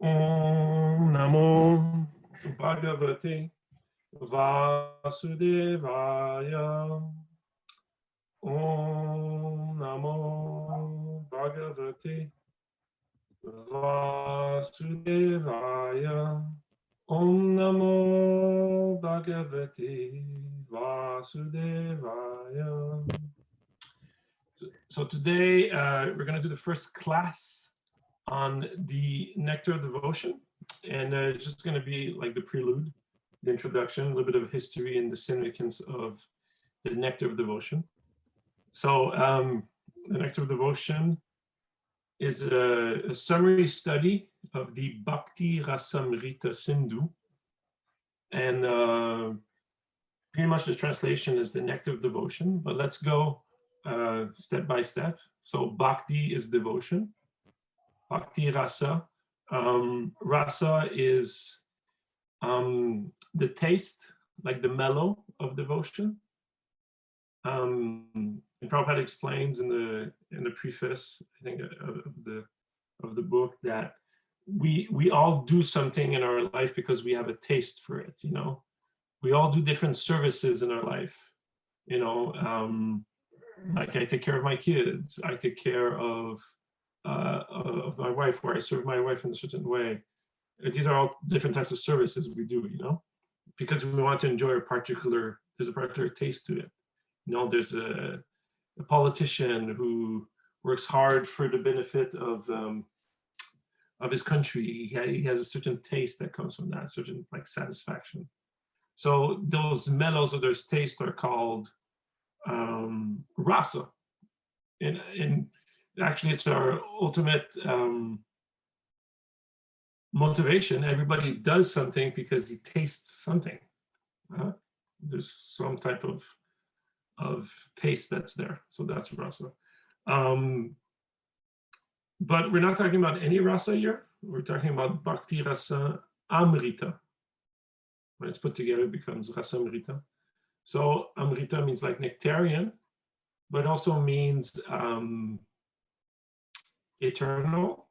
Om Namo Bhagavate Vasudevaya. Om Namo Bhagavate Vasudevaya. Om Namo Bhagavate Vasudevaya. So today we're going to do the first class on the Nectar of Devotion, and it's just going to be like the prelude, the introduction, a little bit of history and the significance of the Nectar of Devotion. So the Nectar of Devotion is a summary study of the Bhakti Rasa Sindhu, and pretty much the translation is the Nectar of Devotion, but let's go step by step. So Bhakti is devotion. Bhakti Rasa. Rasa is the taste, like the mellow of devotion. And Prabhupada explains in the preface, I think, of the book that we all do something in our life because we have a taste for it. You know, we all do different services in our life. You know, like I take care of my kids. I take care of my wife, where I serve my wife in a certain way. These are all different types of services we do, you know, because we want to enjoy there's a particular taste to it. You know, there's a politician who works hard for the benefit of his country. He has a certain taste that comes from that, certain like satisfaction. So those mellows or those tastes are called rasa. And actually it's our ultimate motivation. Everybody does something because he tastes something. There's some type of taste that's there. So that's rasa. But we're not talking about any rasa here. We're talking about Bhakti Rasa Amrita. When it's put together, it becomes Rasa Amrita. So Amrita means like nectarian, but also means eternal,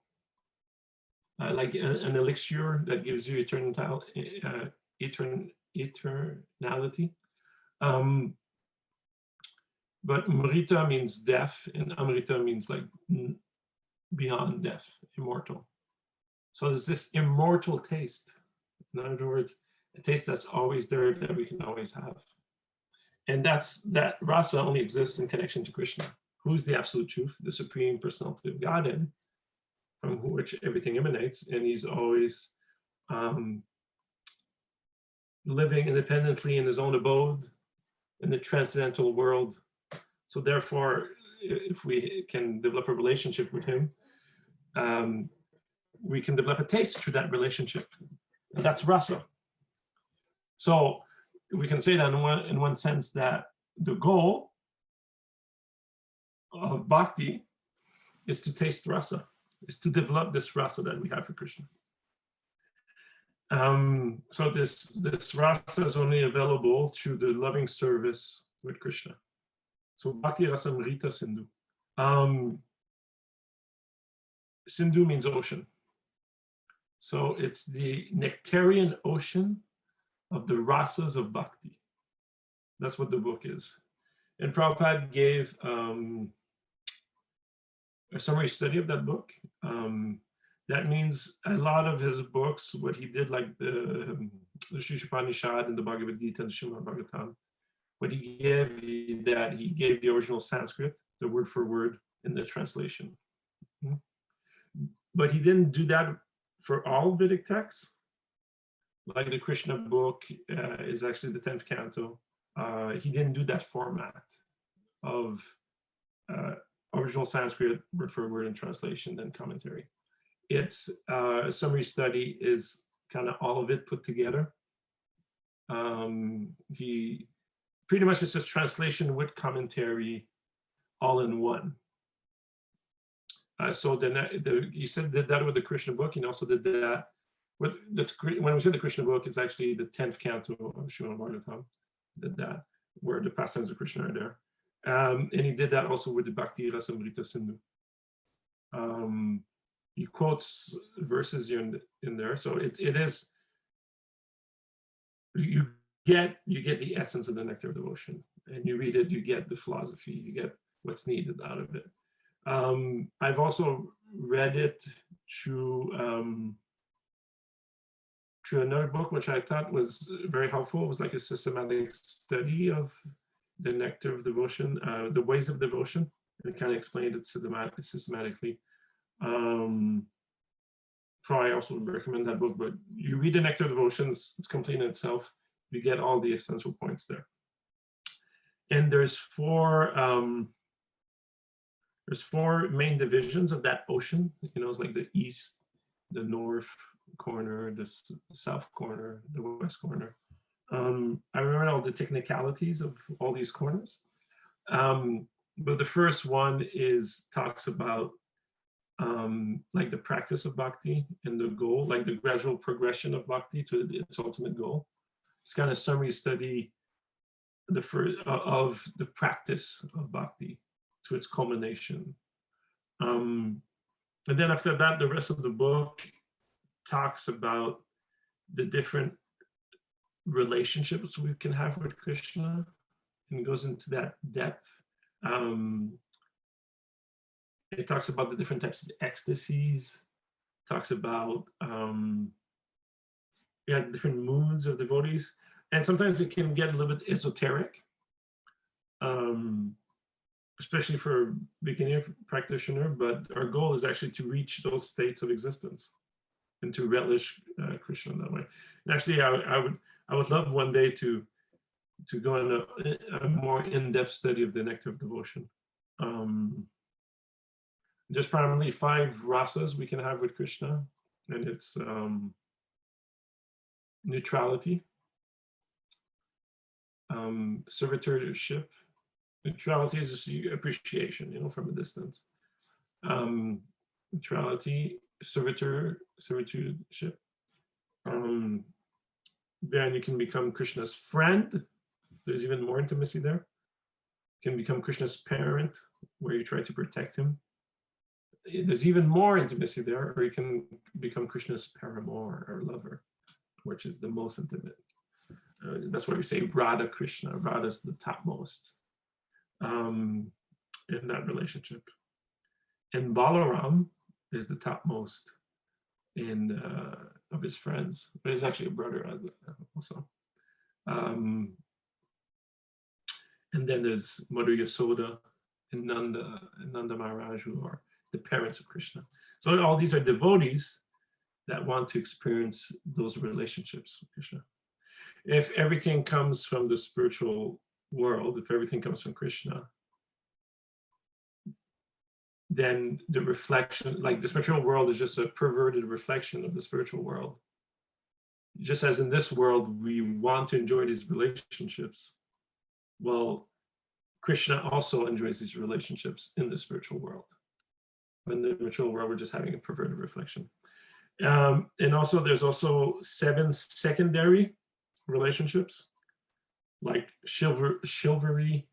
like an elixir that gives you eternality. But Mrita means death, and Amrita means like beyond death, immortal. So there's this immortal taste. In other words, a taste that's always there, that we can always have. And that rasa only exists in connection to Krishna, who's the absolute truth, the supreme personality of Godhead, from which everything emanates, and he's always living independently in his own abode in the transcendental world. So therefore, if we can develop a relationship with him, we can develop a taste through that relationship, and that's rasa. So we can say that in one sense that the goal of bhakti is to taste rasa, is to develop this rasa that we have for Krishna. So this rasa is only available through the loving service with Krishna. So Bhakti Rasa Amrita Sindhu. Sindhu means ocean. So it's the nectarian ocean of the rasas of bhakti. That's what the book is. And Prabhupada gave a summary study of that book. That means a lot of his books, what he did, like the Shishupanishad and the Bhagavad Gita and Srimad Bhagavatam, what he gave the original Sanskrit, the word for word, in the translation. But he didn't do that for all Vedic texts. Like the Krishna book is actually the 10th canto. He didn't do that format of original Sanskrit, word for word, and translation, then commentary. It's a summary study is kind of all of it put together. He pretty much, it's just translation with commentary all in one. So then he said did that with the Krishna book. He also did that with when we say the Krishna book, it's actually the 10th canto of Srimad Bhagavatam. Did that where the pastimes of Krishna are there, and he did that also with the Bhakti Rasa Amrita Sindhu. he quotes verses in there. So it is, you get the essence of the Nectar of Devotion, and you read it, you get the philosophy, you get what's needed out of it. I've also read it through another book, which I thought was very helpful. It was like a systematic study of the Nectar of Devotion, the ways of devotion, and it kind of explained it systematically. Probably also recommend that book, but you read the Nectar of Devotions, it's complete in itself. You get all the essential points there. And there's four main divisions of that ocean. You know, it's like the east, the north corner, the south corner, the west corner. I remember all the technicalities of all these corners. But the first one talks about like the practice of bhakti and the goal, like the gradual progression of bhakti to its ultimate goal. It's kind of summary study of the practice of bhakti to its culmination. And then after that, the rest of the book talks about the different relationships we can have with Krishna, and goes into that depth. It talks about the different types of ecstasies, talks about different moods of devotees, and sometimes it can get a little bit esoteric, especially for a beginner practitioner, but our goal is actually to reach those states of existence and to relish Krishna in that way. And actually, I would love one day to go in a more in-depth study of the Nectar of Devotion. There's primarily 5 rasas we can have with Krishna, and it's neutrality, servitorship. Neutrality is just appreciation, you know, from a distance. Neutrality, servitudeship. Then you can become Krishna's friend. There's even more intimacy there. You can become Krishna's parent, where you try to protect him. There's even more intimacy there, or you can become Krishna's paramour or lover, which is the most intimate. That's why we say Radha Krishna. Radha is the topmost in that relationship. And Balaram is the topmost of his friends, but he's actually a brother also. And then there's Mother Yasoda and Nanda Maharaj, who are the parents of Krishna. So all these are devotees that want to experience those relationships with Krishna. If everything comes from the spiritual world, if everything comes from Krishna, then the reflection, like the spiritual world is just a perverted reflection of the spiritual world. Just as in this world, we want to enjoy these relationships, well, Krishna also enjoys these relationships in the spiritual world. In the material world, we're just having a perverted reflection. And also, there's also 7 secondary relationships, like chivalry,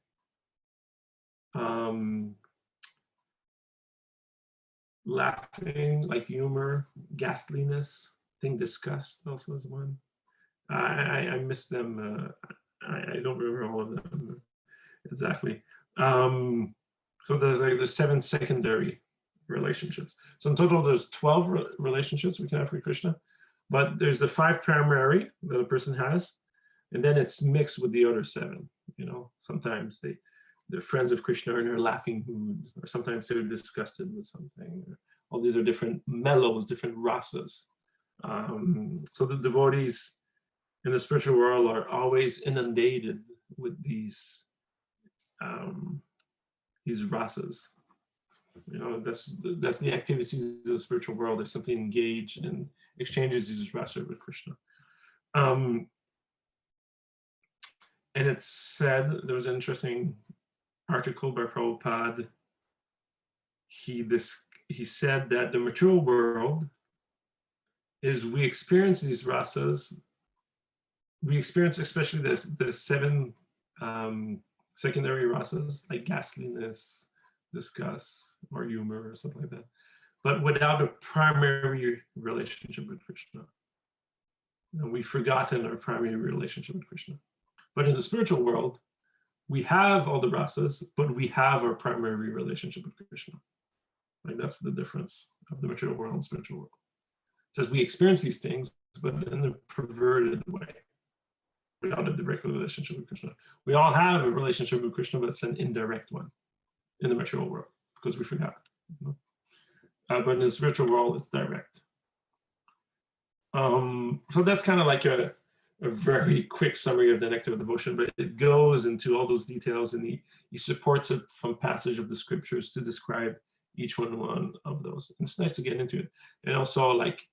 laughing, like humor, ghastliness. I think disgust also is one. I miss them. I don't remember all of them exactly. So there's like the 7 secondary relationships. So in total, there's 12 relationships we can have with Krishna, but there's the 5 primary that a person has, and then it's mixed with the other 7. You know, sometimes they're friends of Krishna in their laughing mood, or sometimes they're disgusted with something. All these are different mellows, different rasas. So the devotees in the spiritual world are always inundated with these rasas. You know, that's the activities of the spiritual world. There's something engaged and exchanges these rasas with Krishna. And it's said, there was an interesting article by Prabhupada. He said that the material world is, we experience these rasas. We experience especially the 7 secondary rasas, like ghastliness, disgust, or humor, or something like that. but without a primary relationship with Krishna. And we've forgotten our primary relationship with Krishna. But in the spiritual world, we have all the rasas, but we have our primary relationship with Krishna. Like that's the difference of the material world and spiritual world. It says we experience these things, but in a perverted way, without a direct relationship with Krishna. We all have a relationship with Krishna, but it's an indirect one in the material world because we forgot. You know? But in the spiritual world, it's direct. So that's kind of like a very quick summary of the Nectar of Devotion, but it goes into all those details, and he supports it from passage of the scriptures to describe each one of those. And it's nice to get into it. And also like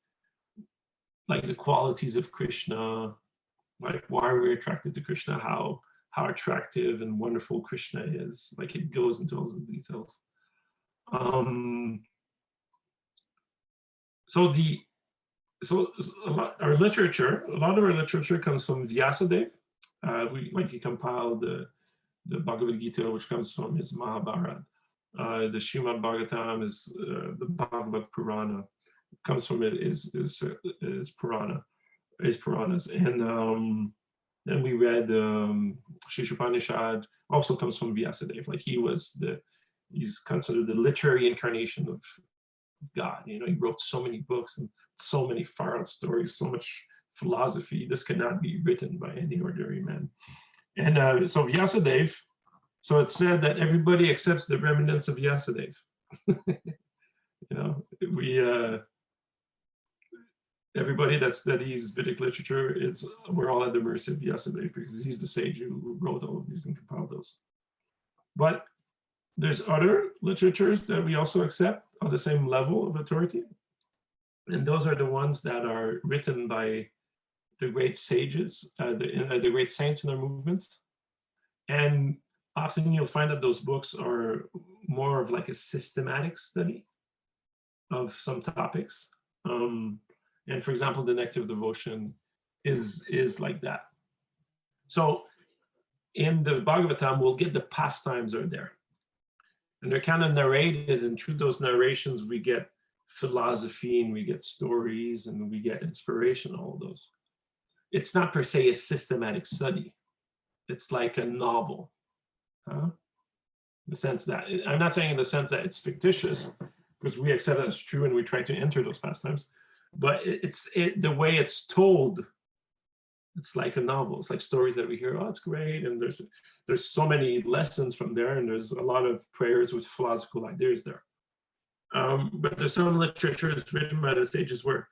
the qualities of Krishna, like why we're attracted to Krishna, how attractive and wonderful Krishna is. Like it goes into all those details. So a lot of our literature comes from Vyasadeva. He compiled the Bhagavad Gita, which comes from his Mahabharata. The Srimad Bhagavatam is the Bhagavad Purana. Comes from it is Puranas, and then we read Shishupanishad. Also comes from Vyasadeva. Like he's considered the literary incarnation of God. You know, he wrote so many books and so many far out stories, so much philosophy. This cannot be written by any ordinary man. And so Vyasadeva, so it's said that everybody accepts the remnants of Vyasadeva. You know, everybody that studies Vedic literature, we're all at the mercy of Vyasadeva because he's the sage who wrote all of these and compiled those. But there's other literatures that we also accept on the same level of authority. And those are the ones that are written by the great sages, the great saints in our movements. And often you'll find that those books are more of like a systematic study of some topics. And for example, the Nectar of Devotion is like that. So in the Bhagavatam, we'll get the pastimes are there. And they're kind of narrated, and through those narrations, we get philosophy and we get stories and we get inspiration, all of those. It's not per se a systematic study. It's like a novel. In the sense that, I'm not saying in the sense that it's fictitious, because we accept it as true and we try to enter those pastimes, but the way it's told, it's like a novel. It's like stories that we hear, oh, it's great, and there's so many lessons from there, and there's a lot of prayers with philosophical ideas there. But there's some literature that's written by the sages where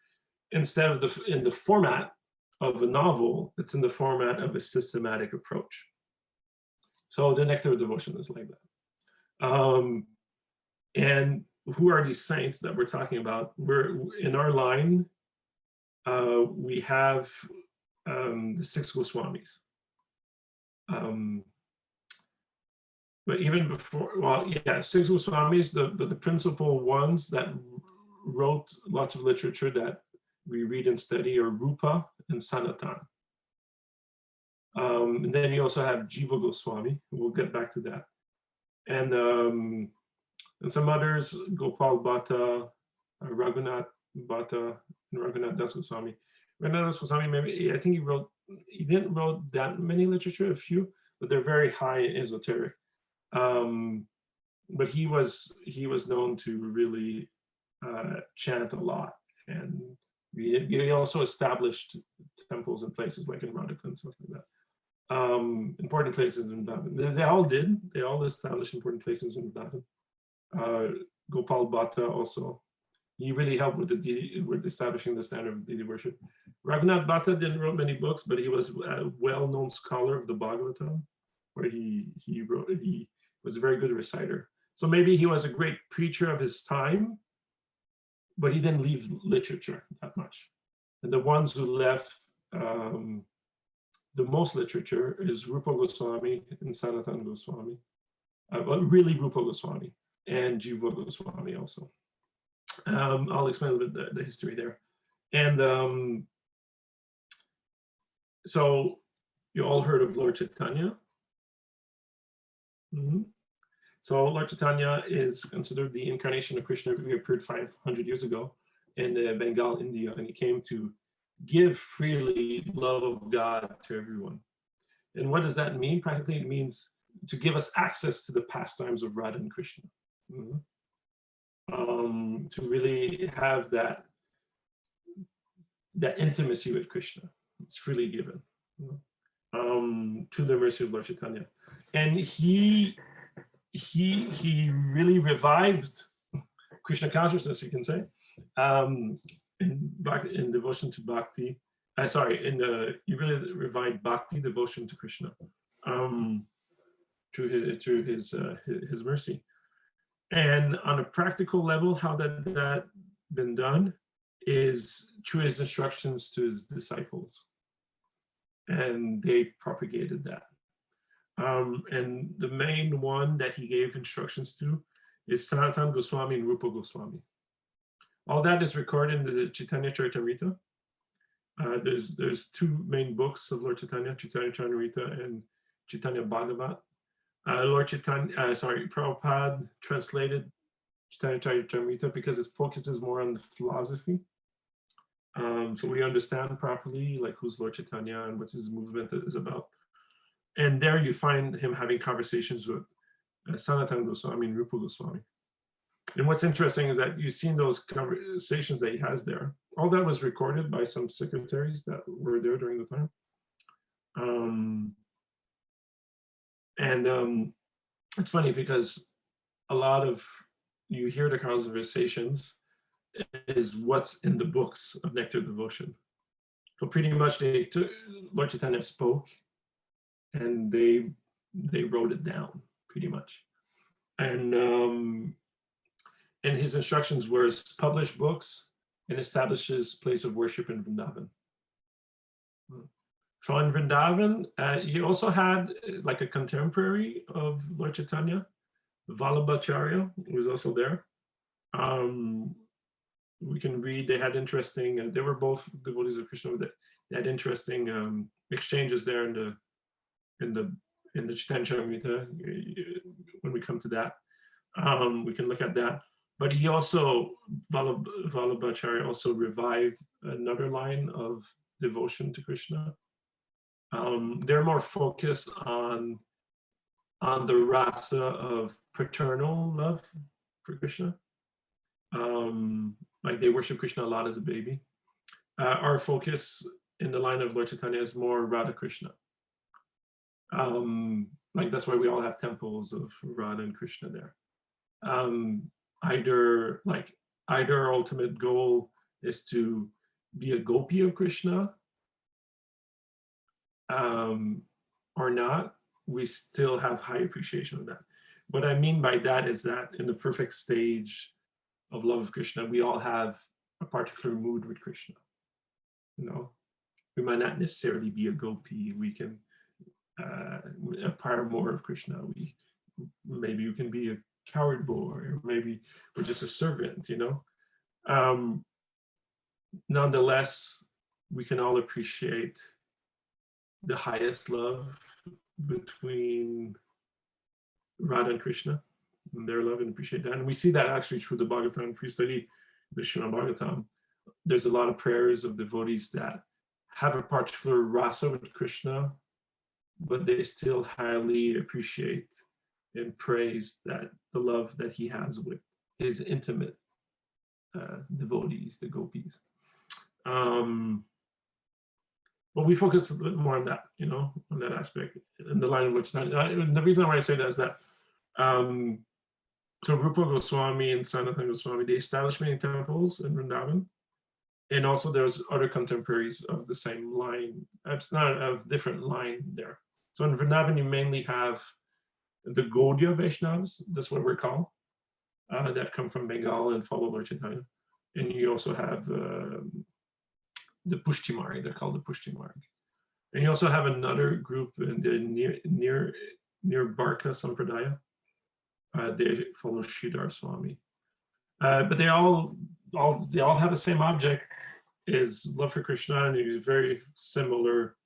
instead of in the format of a novel, it's in the format of a systematic approach. So the Nectar of Devotion is like that. And who are these saints that we're talking about? We're in our line, we have the Six Goswami's. But even before, well, yeah, Six Goswami's, the principal ones that wrote lots of literature that we read and study are Rupa and Sanatan. And then you also have Jivo Goswami. We'll get back to that. And some others, Gopal Bhatta, Raghunath Bhatta, and Raghunath Das Goswami. Raghunath Das Goswami, maybe, I think he didn't wrote that many literature, a few, but they're very high in esoteric. But he was known to really chant a lot, and he also established temples and places like in Radhika and stuff like that. Important places in Vrindavan. They all established important places in Vrindavan. Gopal Bhatta also, he really helped with establishing the standard of deity worship. Raghunath Bhatta didn't write many books, but he was a well-known scholar of the Bhagavatam, where he was a very good reciter. So maybe he was a great preacher of his time, but he didn't leave literature that much. And the ones who left the most literature is Rupa Goswami and Sanatan Goswami, but really Rupa Goswami and Jivo Goswami also. I'll explain a little bit the history there. And so you all heard of Lord Chaitanya? Mm-hmm. So Lord Chaitanya is considered the incarnation of Krishna. He appeared 500 years ago in Bengal, India, and he came to give freely love of God to everyone. And what does that mean? Practically, it means to give us access to the pastimes of Radha and Krishna. To really have that intimacy with Krishna. It's freely given to the mercy of Lord Chaitanya. And he really revived Krishna consciousness, you can say, in devotion to Bhakti. He really revived Bhakti, devotion to Krishna, through his mercy. And on a practical level, how that been done is through his instructions to his disciples, and they propagated that. And the main one that he gave instructions to is Sanatana Goswami and Rupa Goswami. All that is recorded in the Chaitanya Charitamrita. There's two main books of Lord Chaitanya, Chaitanya Charitamrita and Chaitanya Bhagavat. Prabhupada translated Chaitanya Charitamrita because it focuses more on the philosophy. So we understand properly like who's Lord Chaitanya and what his movement is about. And there you find him having conversations with Sanatana Goswami and Rupa Goswami. And what's interesting is that you've seen those conversations that he has there. All that was recorded by some secretaries that were there during the time. It's funny because a lot of, you hear the conversations is what's in the books of Nectar of Devotion. So pretty much Lord Chaitanya spoke and they wrote it down pretty much. And his instructions were publish books and establishes place of worship in Vrindavan. So in Vrindavan, he also had like a contemporary of Lord Chaitanya, Vallabhacharya, who was also there. We can read, they had interesting, and they were both devotees of Krishna, they had interesting exchanges there in the Chaitanya Charitamrita. When we come to that, we can look at that. But he also, Vallabhacharya also revived another line of devotion to Krishna. They're more focused on the rasa of paternal love for Krishna. Like they worship Krishna a lot as a baby. Our focus in the line of Lord Chaitanya is more Radha Krishna. Like that's why we all have temples of Radha and Krishna there. Either our ultimate goal is to be a gopi of Krishna, or not, we still have high appreciation of that. What I mean by that is that in the perfect stage of love of Krishna, we all have a particular mood with Krishna. We might not necessarily be a gopi. We can acquire more of Krishna. Maybe you can be a coward boy, or maybe we're just a servant. Nonetheless, we can all appreciate the highest love between Radha and Krishna, and their love, and appreciate that. And we see that actually through the Bhagavatam. If we study the Srimad Bhagavatam, there's a lot of prayers of devotees that have a particular rasa with Krishna, but they still highly appreciate and praise that the love that he has with his intimate devotees, the gopis. But we focus a bit more on that, on that aspect, in the line of which, the reason why I say that is that, so Rupa Goswami and Sanatana Goswami, they established many temples in Vrindavan, and also there's other contemporaries of the same line, it's not of different line there. So in Vrindavan, you mainly have the Gaudiya Vaishnavas, that's what we're called, that come from Bengal and follow Lord Chaitanya. And you also have the Pushti Marg, they're called the Pushti Marg. And you also have another group in the near Barka Sampradaya. They follow Sridhar Swami. But they all have the same object, is love for Krishna, and it's very similar.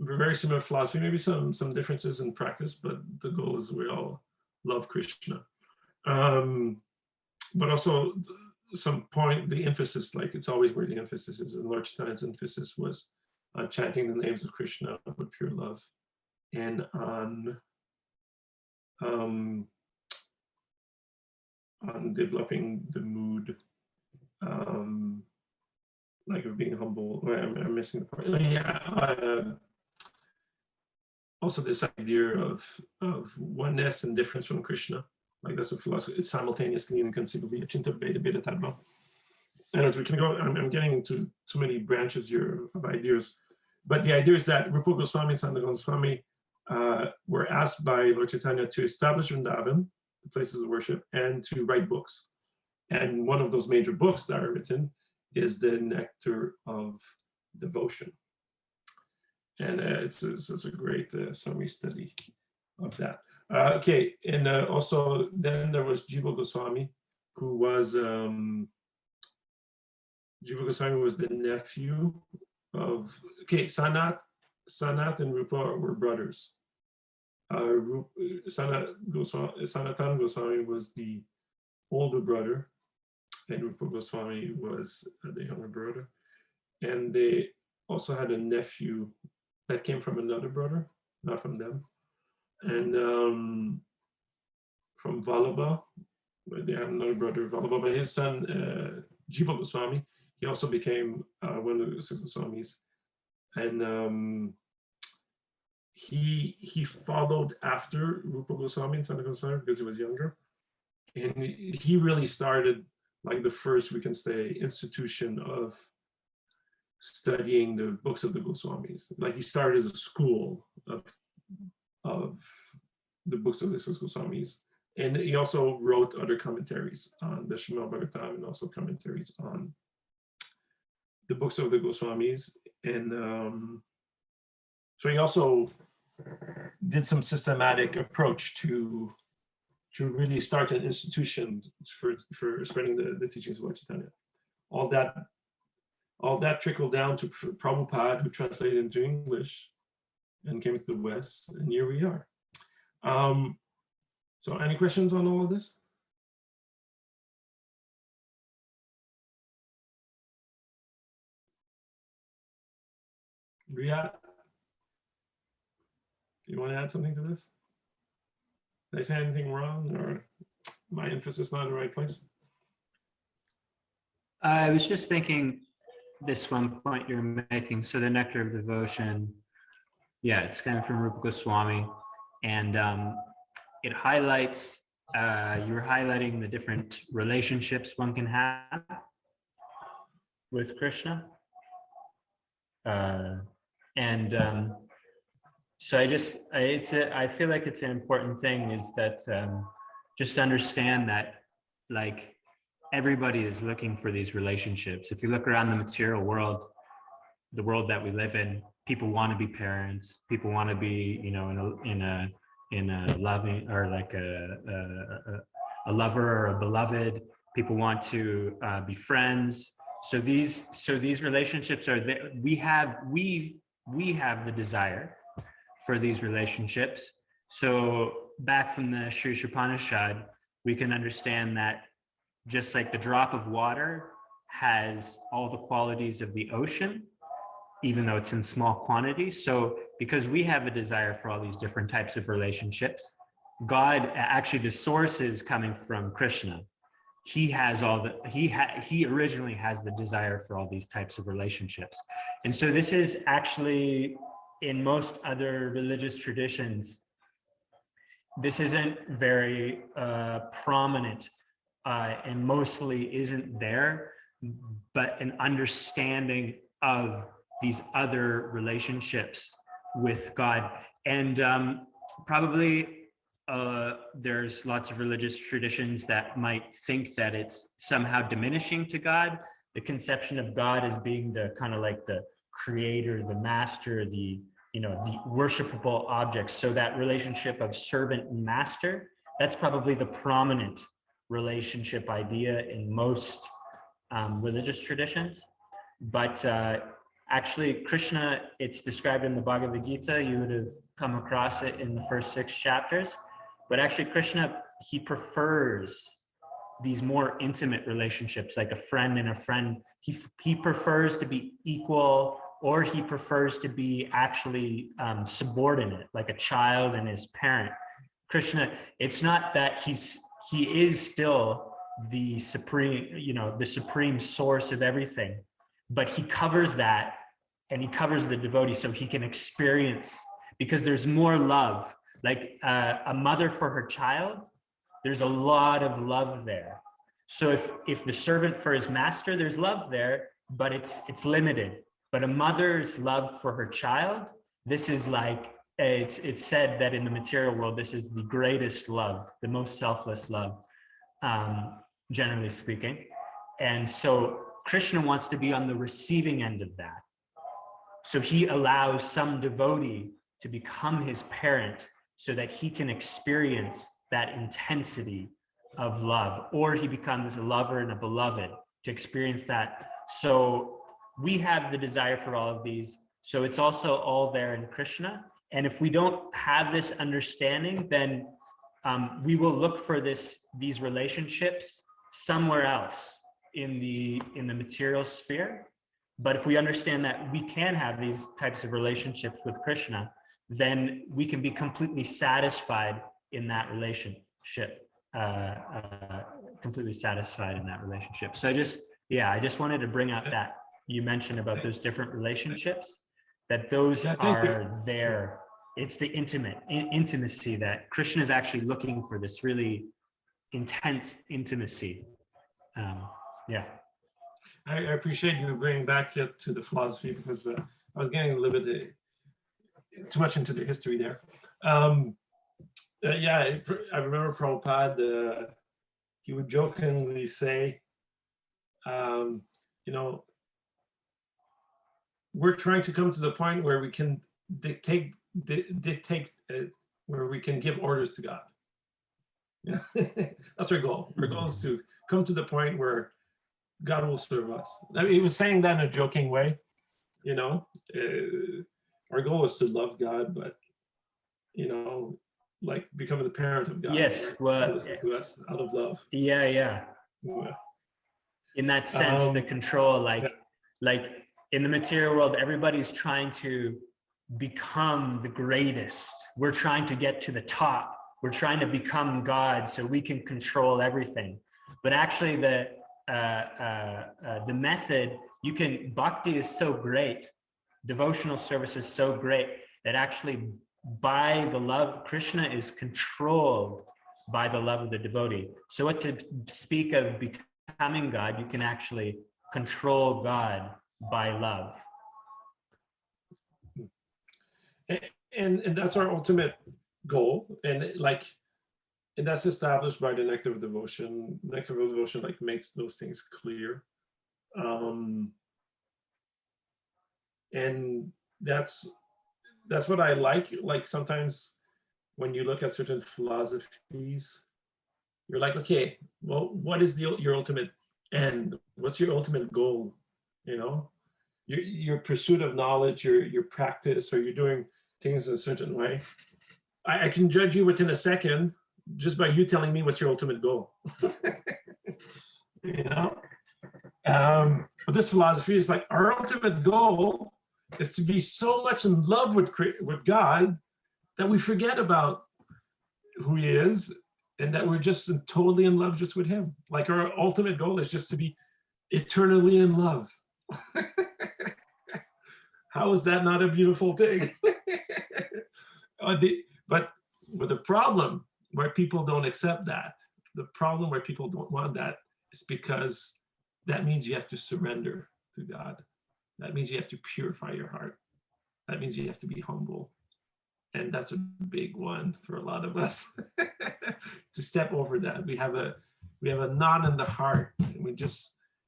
very similar philosophy, maybe some differences in practice, but the goal is we all love Krishna. But also the emphasis, like it's always where the emphasis is, and Lord Chaitanya's emphasis was on chanting the names of Krishna with pure love, and on developing the mood, like of being humble. I'm missing the point. Yeah, also this idea of oneness and difference from Krishna. Like that's a philosophy. It's simultaneously and conceivably Achinta Beta Beta Tadva. And as we can go, I'm getting into too many branches here of ideas. But the idea is that Rupa Goswami and Sanatana Goswami were asked by Lord Chaitanya to establish Vrindavan, the places of worship, and to write books. And one of those major books that are written is the Nectar of Devotion. And it's a great summary study of that. Okay, and also then there was Jivo Goswami, who was Jivo Goswami was the nephew of Sanat and Rupa were brothers. Sanatana Goswami was the older brother, and Rupa Goswami was the younger brother, and they also had a nephew that came from another brother, not from them. And from Vallabha, they had another brother, Vallabha, but his son, Jivo Goswami, he also became one of the Six Goswamis. And he followed after Rupa Goswami and Sanatana Goswami because he was younger. And he really started like the first, we can say, institution of studying the books of the Goswamis. Like he started a school of the books of the Six Goswamis. And he also wrote other commentaries on the Srimad Bhagavatam and also commentaries on the books of the Goswamis. And so he also did some systematic approach to really start an institution for spreading the teachings of Lord Chaitanya. All that trickled down to Prabhupada, who translated into English and came to the West, and here we are. So any questions on all of this? Riyad, you want to add something to this? Did I say anything wrong, or my emphasis not in the right place? I was just thinking this one point you're making. So the Nectar of Devotion, yeah, it's coming from Rupa Goswami, and it highlights, you were highlighting the different relationships one can have with Krishna. So I feel like it's an important thing is that just understand that like everybody is looking for these relationships. If you look around the material world, the world that we live in, people want to be parents, people want to be, you know, in a loving, or like a lover or a beloved. People want to be friends. So these relationships are there. We have the desire for these relationships. So back from the Sri Upanishad, we can understand that just like the drop of water has all the qualities of the ocean, even though it's in small quantities. So because we have a desire for all these different types of relationships, God, actually the source is coming from Krishna. He originally has the desire for all these types of relationships. And so this is actually, in most other religious traditions, this isn't very prominent and mostly isn't there, but an understanding of these other relationships with God. And probably there's lots of religious traditions that might think that it's somehow diminishing to God. The conception of God as being the kind of like the creator, the master, the worshipable objects. So that relationship of servant and master, that's probably the prominent relationship idea in most religious traditions. But Actually, Krishna, it's described in the Bhagavad Gita. You would have come across it in the first 6 chapters. But actually, Krishna, he prefers these more intimate relationships, like a friend and a friend. He prefers to be equal, or he prefers to be actually subordinate, like a child and his parent. Krishna, it's not that he is still the supreme, the supreme source of everything, but he covers that, and he covers the devotee so he can experience, because there's more love. Like a mother for her child, there's a lot of love there. So if the servant for his master, there's love there, but it's limited. But a mother's love for her child, this is like, it's said that in the material world, this is the greatest love, the most selfless love, generally speaking. And so Krishna wants to be on the receiving end of that. So he allows some devotee to become his parent so that he can experience that intensity of love, or he becomes a lover and a beloved to experience that. So we have the desire for all of these. So it's also all there in Krishna. And if we don't have this understanding, then we will look for these relationships somewhere else in the material sphere. But if we understand that we can have these types of relationships with Krishna, then we can be completely satisfied in that relationship, completely satisfied in that relationship. So I just wanted to bring up that you mentioned about those different relationships, that those are there. It's the intimacy that Krishna is actually looking for, this really intense intimacy. Yeah. I appreciate you bringing back it to the philosophy, because I was getting a little bit too much into the history there. Yeah, I remember Prabhupada, he would jokingly say, we're trying to come to the point where we can dictate where we can give orders to God. That's our goal. Our goal is to come to the point where God will serve us. I mean, he was saying that in a joking way, our goal is to love God, but like becoming the parent of God. Yes, well, listen to us out of love. Yeah. In that sense, the control, like in the material world, everybody's trying to become the greatest. We're trying to get to the top. We're trying to become God so we can control everything. But actually, the method, bhakti is so great, devotional service is so great, that actually by the love, Krishna is controlled by the love of the devotee. So what to speak of becoming God, you can actually control God by love. And that's our ultimate goal. And that's established by the Nectar of Devotion. Nectar of Devotion makes those things clear. And that's what I like. Like sometimes when you look at certain philosophies, you're like, okay, well, what is your ultimate end? What's your ultimate goal? Your pursuit of knowledge, your practice, or you're doing things in a certain way. I can judge you within a second just by you telling me what's your ultimate goal. But this philosophy is like, our ultimate goal is to be so much in love with God that we forget about who he is, and that we're just totally in love just with him. Like our ultimate goal is just to be eternally in love. How is that not a beautiful thing? But the problem where people don't accept that, the problem where people don't want that, is because that means you have to surrender to God. That means you have to purify your heart. That means you have to be humble. And that's a big one for a lot of us to step over that. We have a knot in the heart, and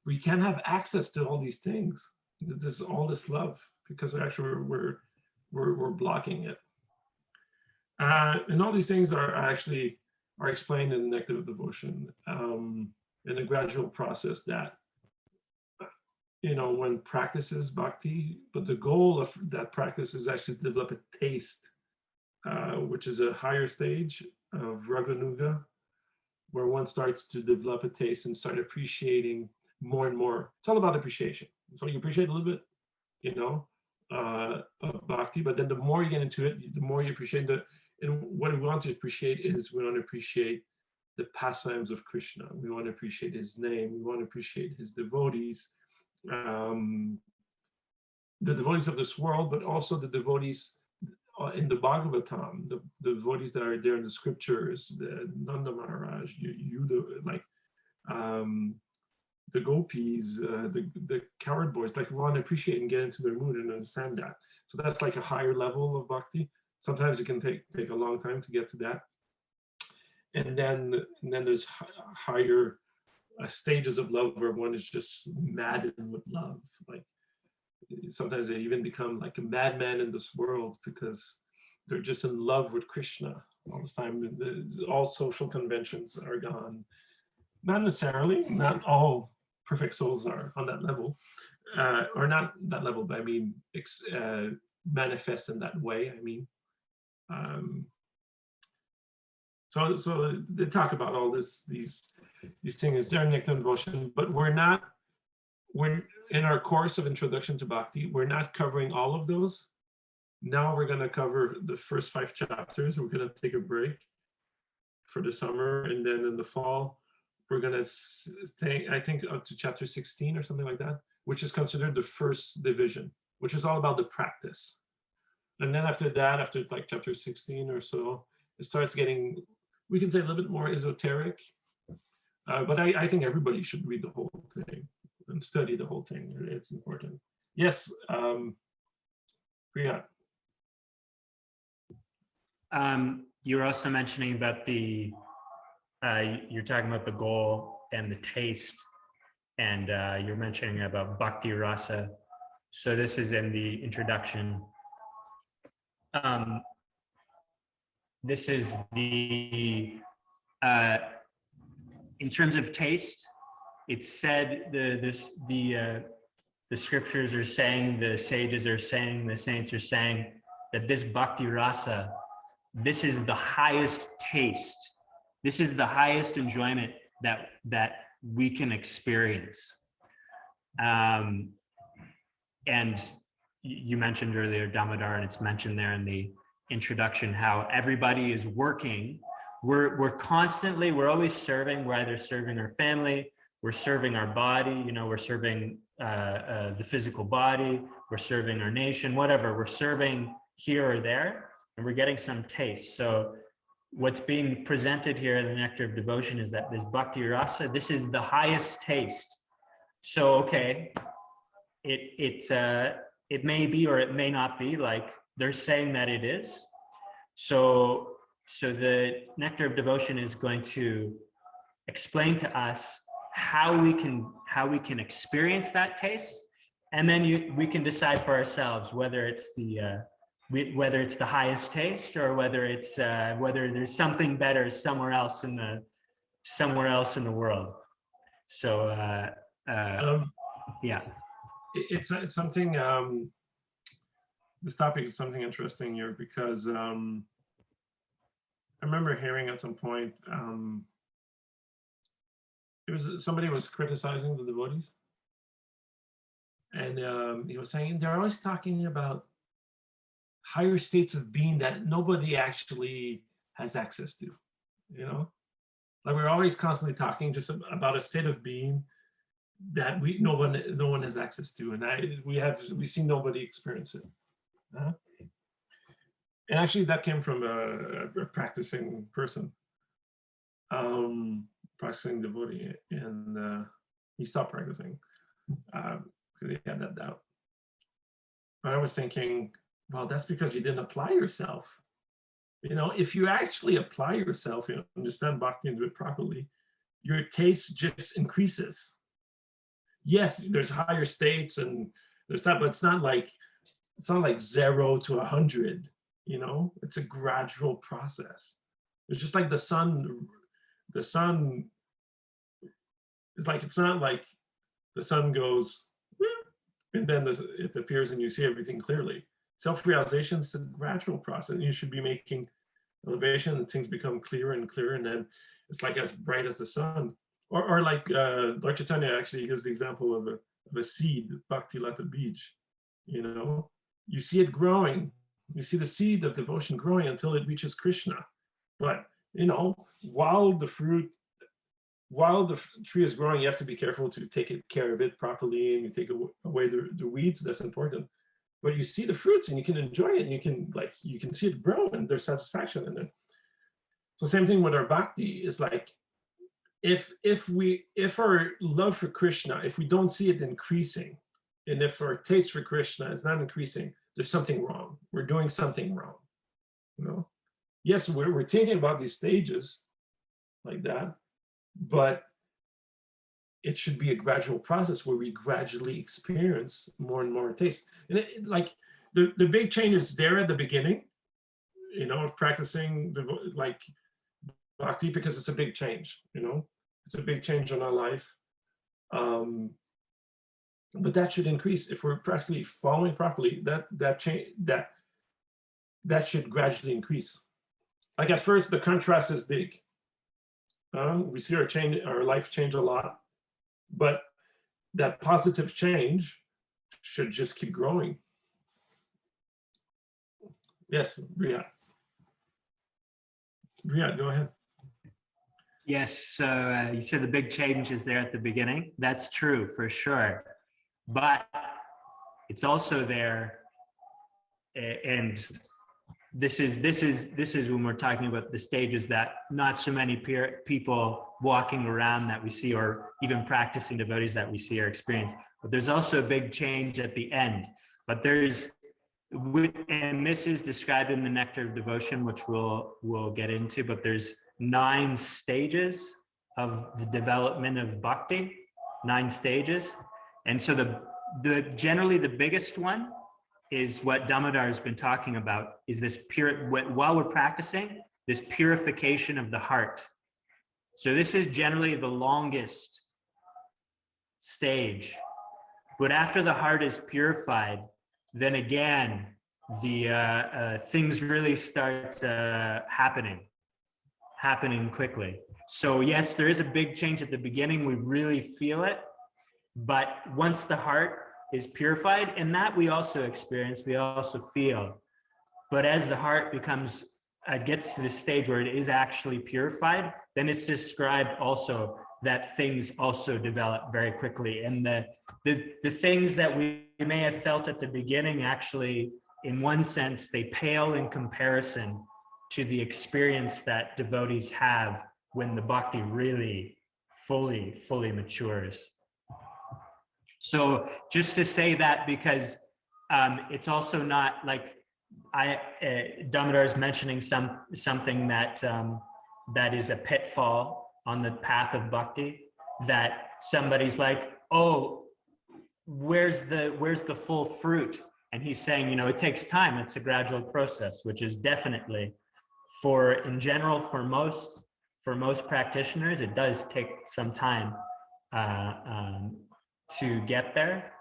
we can't have access to all these things. There's all this love because actually we're blocking it. And all these things are explained in the Nectar of Devotion, in a gradual process that one practices bhakti, but the goal of that practice is actually to develop a taste, which is a higher stage of raganuga, where one starts to develop a taste and start appreciating more and more. It's all about appreciation. So you appreciate a little bit, of bhakti, but then the more you get into it, the more you appreciate and what we want to appreciate is we want to appreciate the pastimes of Krishna. We want to appreciate his name. We want to appreciate his devotees, the devotees of this world, but also the devotees in the Bhagavatam, the devotees that are there in the scriptures, the Nanda Maharaj, the gopis, the cowherd boys, we want to appreciate and get into their mood and understand that. So that's like a higher level of bhakti. Sometimes it can take a long time to get to that. And then there's higher stages of love where one is just maddened with love. Like sometimes they even become like a madman in this world because they're just in love with Krishna all the time. All social conventions are gone. Not necessarily, not all perfect souls are on that level, or not that level, but I mean, manifest in that way. I mean, so they talk about all these things during Nectar of Devotion, but we're in our course of Introduction to Bhakti, we're not covering all of those. Now we're going to cover the first 5 chapters. We're going to take a break for the summer, and then in the fall, we're going to stay, I think, up to chapter 16 or something like that, which is considered the first division, which is all about the practice. And then after that, after like chapter 16 or so, it starts getting, we can say, a little bit more esoteric. But I think everybody should read the whole thing and study the whole thing. It's important. Yes, Priya. You were also mentioning about you're talking about the goal and the taste, and you're mentioning about Bhakti Rasa. So this is in the introduction. This is in terms of taste, it's said the scriptures are saying, the sages are saying, the saints are saying that this Bhakti Rasa, this is the highest taste. This is the highest enjoyment that we can experience. And you mentioned earlier Damodar, and it's mentioned there in the introduction how everybody is working. We're always serving. We're either serving our family, we're serving our body, we're serving the physical body, we're serving our nation, whatever. We're serving here or there, and we're getting some taste. So what's being presented here in the Nectar of Devotion is that this Bhakti Rasa, this is the highest taste. So, okay, it may be or it may not be, like they're saying that it is. So the Nectar of Devotion is going to explain to us how we can experience that taste, and then we can decide for ourselves whether it's the highest taste or whether there's something better somewhere else in the world. So yeah, it's something. This topic is something interesting here because I remember hearing at some point somebody was criticizing the devotees, and he was saying they're always talking about higher states of being that nobody actually has access to, like we're always constantly talking just about a state of being that no one has access to, and we see nobody experience it. And actually that came from a practicing person, practicing devotee, and he stopped practicing because he had that doubt. But I was thinking, well, that's because you didn't apply yourself. If you actually apply yourself, understand bhakti and do it properly, your taste just increases. Yes, there's higher states and there's that, but it's not like 0 to 100. It's a gradual process. It's just like the sun. The sun is like, it's not like the sun goes, and then it appears and you see everything clearly. Self-realization is a gradual process. You should be making elevation and things become clearer and clearer, and then it's like as bright as the sun. Or like Lord Chaitanya actually gives the example of a seed, Bhakti Lata Bij. You know, you see it growing. You see the seed of devotion growing until it reaches Krishna. But, you know, while the tree is growing, you have to be careful to take care of it properly, and you take away the weeds. That's important. But you see the fruits and you can enjoy it, and you can see it grow, and there's satisfaction in it. So same thing with our bhakti is like, if our love for Krishna, if we don't see it increasing, and if our taste for Krishna is not increasing, there's something wrong. We're doing something wrong. You know? Yes, we're thinking about these stages like that, but it should be a gradual process where we gradually experience more and more taste. And like the big change is there at the beginning, you know, of practicing like bhakti, because it's a big change, you know, it's a big change in our life. But that should increase if we're practically following properly. That should gradually increase. Like at first, the contrast is big. We see our life change a lot, but that positive change should just keep growing. Yes, Riyad. Riyad, go ahead. Yes, so you said the big change is there at the beginning. That's true for sure, but it's also there, and this is when we're talking about the stages that not so many people walking around that we see, or even practicing devotees that we see or experience. But there's also a big change at the end. But and this is described in the Nectar of Devotion, which we'll get into. But there's 9 stages of the development of bhakti, 9 stages, and so generally the biggest one is what Damodar has been talking about, is this while we're practicing, this purification of the heart. So this is generally the longest stage. But after the heart is purified, then again, the things really start happening quickly. So yes, there is a big change at the beginning. We really feel it. But once the heart is purified, and that we also experience, we also feel. But as the heart gets to the stage where it is actually purified, then it's described also that things also develop very quickly. And the things that we may have felt at the beginning, actually, in one sense, they pale in comparison to the experience that devotees have when the bhakti really fully matures. So just to say that, because it's also not like Damodar is mentioning something that is a pitfall on the path of bhakti, that somebody's like, oh, where's the full fruit? And he's saying, you know, it takes time. It's a gradual process, which is definitely in general, for most practitioners, it does take some time to get there.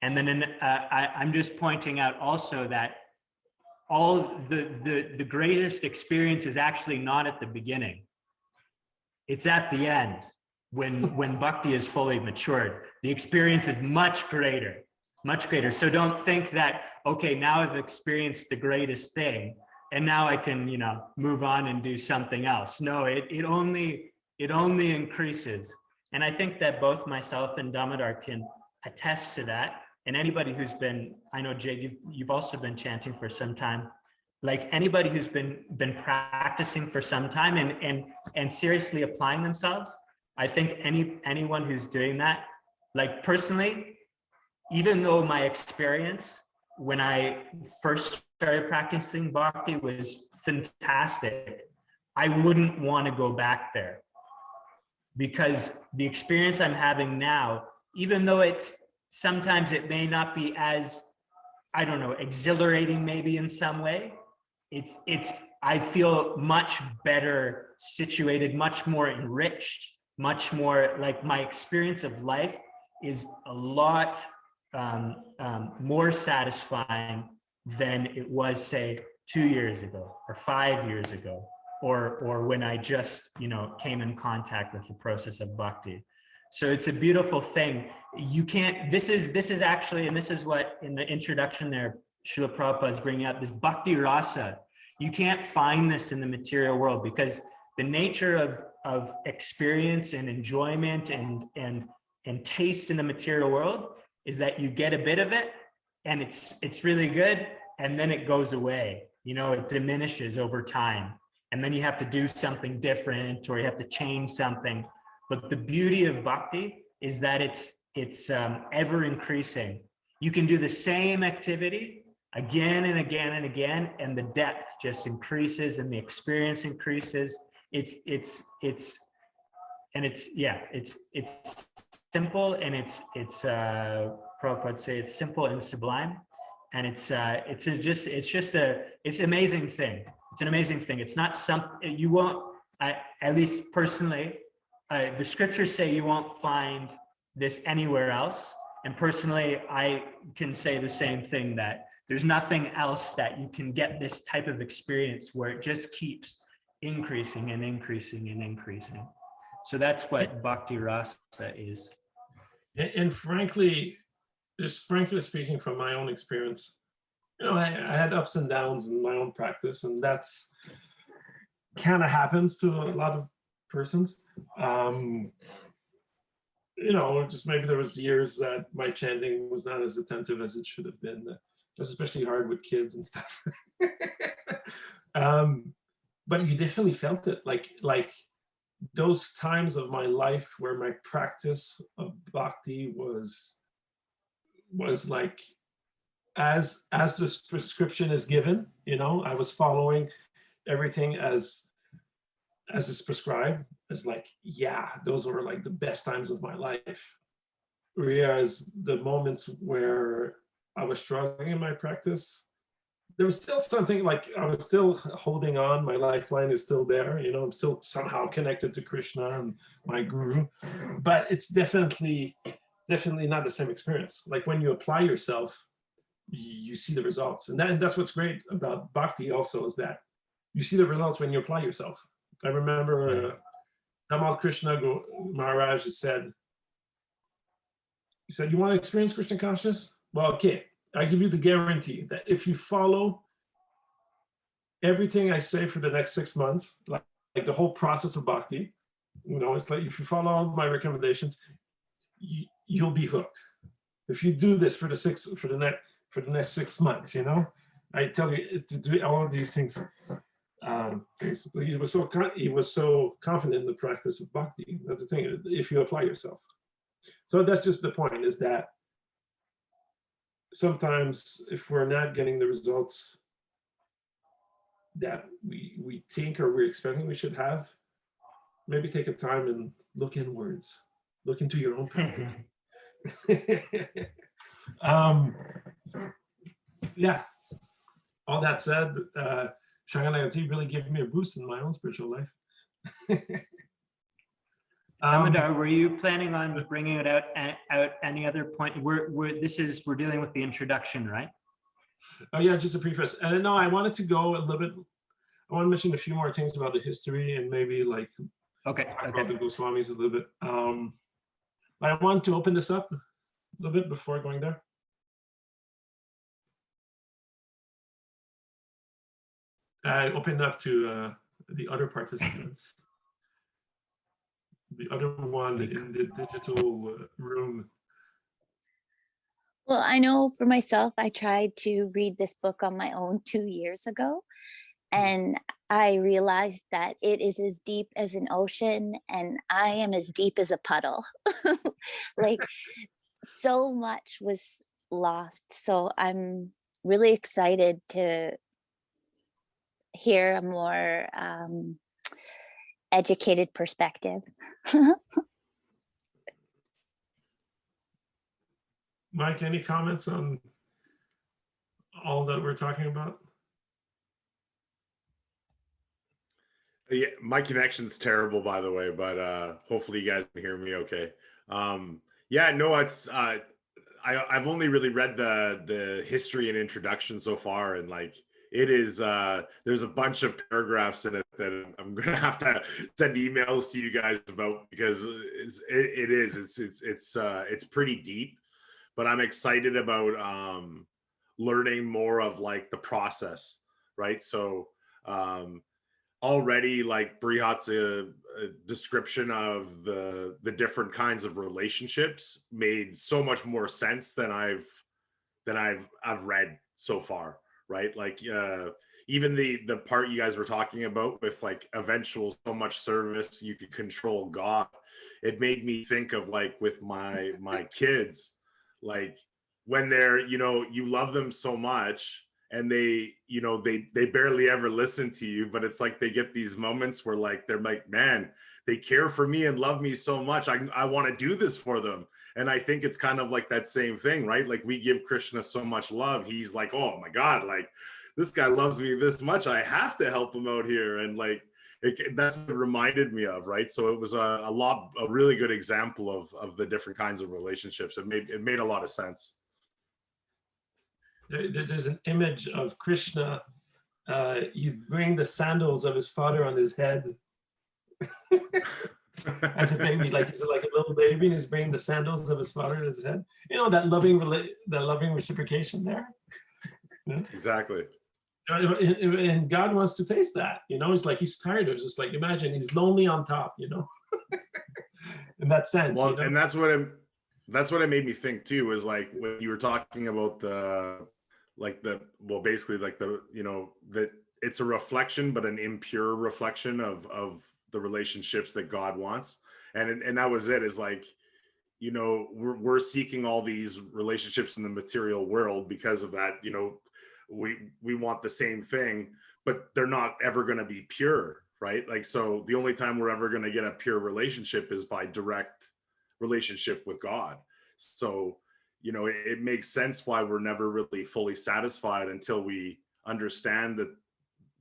And then I'm just pointing out also that all the greatest experience is actually not at the beginning. It's at the end, when bhakti is fully matured. The experience is much greater. So don't think that, okay, now I've experienced the greatest thing, and now I can, you know, move on and do something else. No, it only increases. And I think that both myself and Damodar can attest to that. And anybody who's been, I know Jay, you've also been chanting for some time. Like anybody who's been practicing for some time and seriously applying themselves, I think anyone who's doing that, like personally, even though my experience when I first started practicing bhakti was fantastic, I wouldn't want to go back there. Because the experience I'm having now, even though sometimes it may not be as, I don't know, exhilarating maybe in some way, I feel much better situated, much more enriched, much more like my experience of life is a lot more satisfying than it was, say, 2 years ago or 5 years ago, or when I just, came in contact with the process of bhakti. So it's a beautiful thing. You can't, this is actually, and this is what in the introduction there, Srila Prabhupada is bringing up, this Bhakti Rasa. You can't find this in the material world, because the nature of experience and enjoyment and taste in the material world is that you get a bit of it and it's really good, and then it goes away. It diminishes over time, and then you have to do something different, or you have to change something. But the beauty of bhakti is that it's ever increasing. You can do the same activity again and again and again, and the depth just increases and the experience increases. It's simple, and it's Prabhupada would say it's simple and sublime, and it's an amazing thing. It's an amazing thing. It's not something you won't. At least personally, the scriptures say you won't find this anywhere else. And personally, I can say the same thing, that there's nothing else that you can get this type of experience where it just keeps increasing and increasing and increasing. So that's what Bhakti Rasa is. And frankly speaking from my own experience, I had ups and downs in my own practice, and that's kind of happens to a lot of persons. Just maybe there was years that my chanting was not as attentive as it should have been. It was especially hard with kids and stuff. But you definitely felt it, like those times of my life where my practice of bhakti was like as this prescription is given. I was following everything as is prescribed. It's like, yeah, those were like the best times of my life. Whereas the moments where I was struggling in my practice, there was still something, like I was still holding on. My lifeline is still there. I'm still somehow connected to Krishna and my guru, but it's definitely not the same experience. Like when you apply yourself, you see the results, and that's what's great about bhakti also, is that you see the results when you apply yourself. I remember Tamal Krishna Maharaj said, you want to experience Krishna consciousness? Well, okay, I give you the guarantee that if you follow everything I say for the next 6 months, like the whole process of bhakti, it's like if you follow all my recommendations, you'll be hooked. If you do this for the next 6 months, I tell you to do all of these things. He was so confident in the practice of bhakti. That's the thing, if you apply yourself. So that's just the point, is that sometimes if we're not getting the results that we think or we're expecting we should have, maybe take a time and look inwards, look into your own practice. Yeah, all that said, Sharanagati really gave me a boost in my own spiritual life. Damodar, were you planning on bringing it out any other point? We're dealing with the introduction, right? Oh yeah, just a preface. And no, I wanted to go a little bit. I want to mention a few more things about the history, and maybe like talk about the Goswamis a little bit. I want to open this up a little bit before going there. I opened up to the other participants. The other one in the digital room. Well, I know for myself, I tried to read this book on my own 2 years ago, and I realized that it is as deep as an ocean, and I am as deep as a puddle. Like, so much was lost. So I'm really excited to hear a more educated perspective. Mike, any comments on all that we're talking about? Yeah, my connection's terrible, by the way, but hopefully you guys can hear me okay. Yeah, no, it's I've only really read the history and introduction so far, and like it is there's a bunch of paragraphs in it that I'm gonna have to send emails to you guys about, because it's pretty deep, but I'm excited about learning more of like the process, right? So already like Brihat's a description of the different kinds of relationships made so much more sense than I've read so far, right? Like even the part you guys were talking about with like eventual so much service you could control God, it made me think of like with my kids, like when they're, you know, you love them so much and they, you know, they barely ever listen to you, but it's like they get these moments where like they're like, man, they care for me and love me so much, I want to do this for them. And I think it's kind of like that same thing, right? Like we give Krishna so much love, he's like, oh my God, like this guy loves me this much, I have to help him out here. And like that's what it reminded me of, right? So it was a really good example of the different kinds of relationships. It made a lot of sense. There's an image of Krishna. He's wearing the sandals of his father on his head. As a baby, like he's like a little baby, and he's wearing the sandals of his father on his head. You know, that loving reciprocation there. Yeah. Exactly. And God wants to taste that. You know, it's like he's tired. It's just like, imagine he's lonely on top. You know, in that sense. Well, you know? and that's what it made me think too. Is like when you were talking about basically like the, you know, that it's a reflection, but an impure reflection of the relationships that God wants. And that was it, is like, you know, we're seeking all these relationships in the material world because of that. You know, we want the same thing, but they're not ever going to be pure, right? Like, so the only time we're ever going to get a pure relationship is by direct relationship with God. So, you know, it makes sense why we're never really fully satisfied until we understand that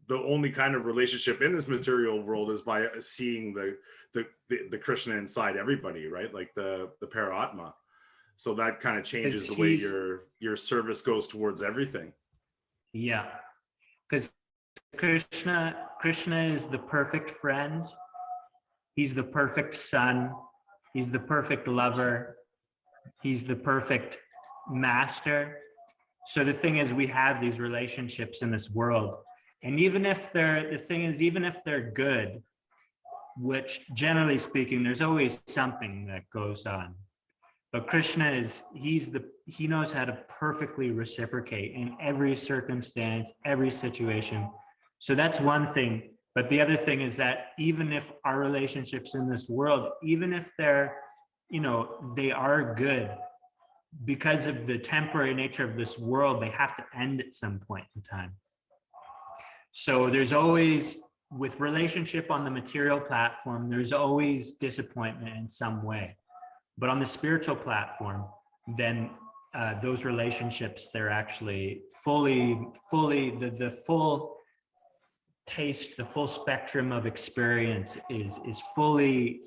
the only kind of relationship in this material world is by seeing the Krishna inside everybody, right? Like the Paratma. So that kind of changes the way your service goes towards everything. Yeah, because Krishna is the perfect friend. He's the perfect son. He's the perfect lover. He's the perfect master. So the thing is, we have these relationships in this world, and even if they're good, which generally speaking, there's always something that goes on. But Krishna he knows how to perfectly reciprocate in every circumstance, every situation. So that's one thing. But the other thing is that even if our relationships in this world, even if they're, you know, they are good, because of the temporary nature of this world, they have to end at some point in time. So there's always, with relationship on the material platform, there's always disappointment in some way. But on the spiritual platform, then those relationships, they're actually the full taste, the full spectrum of experience is fully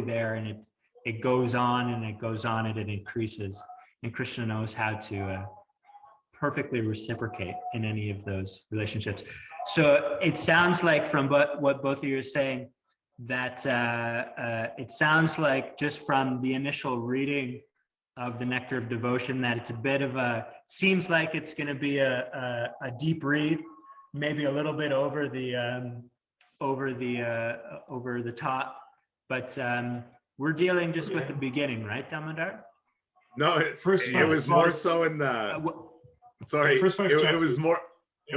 there, and it goes on and it goes on and it increases. And Krishna knows how to perfectly reciprocate in any of those relationships. So it sounds like from what both of you are saying, that it sounds like, just from the initial reading of the Nectar of Devotion, that it's a bit of seems like it's going to be a deep read, maybe a little bit over the top, but we're dealing just with the beginning, right, Damodar? No, it was more so in the. Sorry, it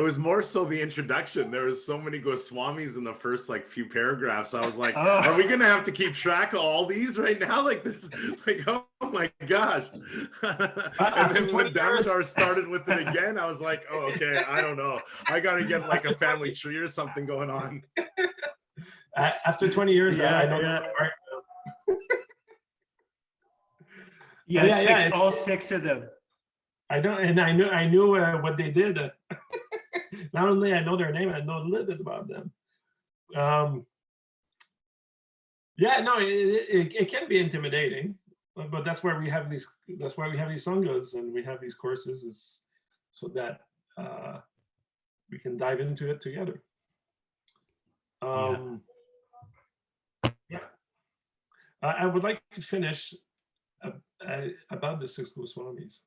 was more so the introduction. There was so many Goswamis in the first like few paragraphs. I was like, are we gonna have to keep track of all these right now? Like this, like, oh my gosh. And then when Damodar started with it again, I was like, oh, okay, I don't know. I gotta get like a family tree or something going on. After 20 years, I know that part. All six of them. I know, and I knew what they did. Not only I know their name, I know a little bit about them. Yeah, no, it can be intimidating. but that's why we have these. That's why we have these sanghas and we have these courses, is so that we can dive into it together. I would like to finish about the Six Goswamis.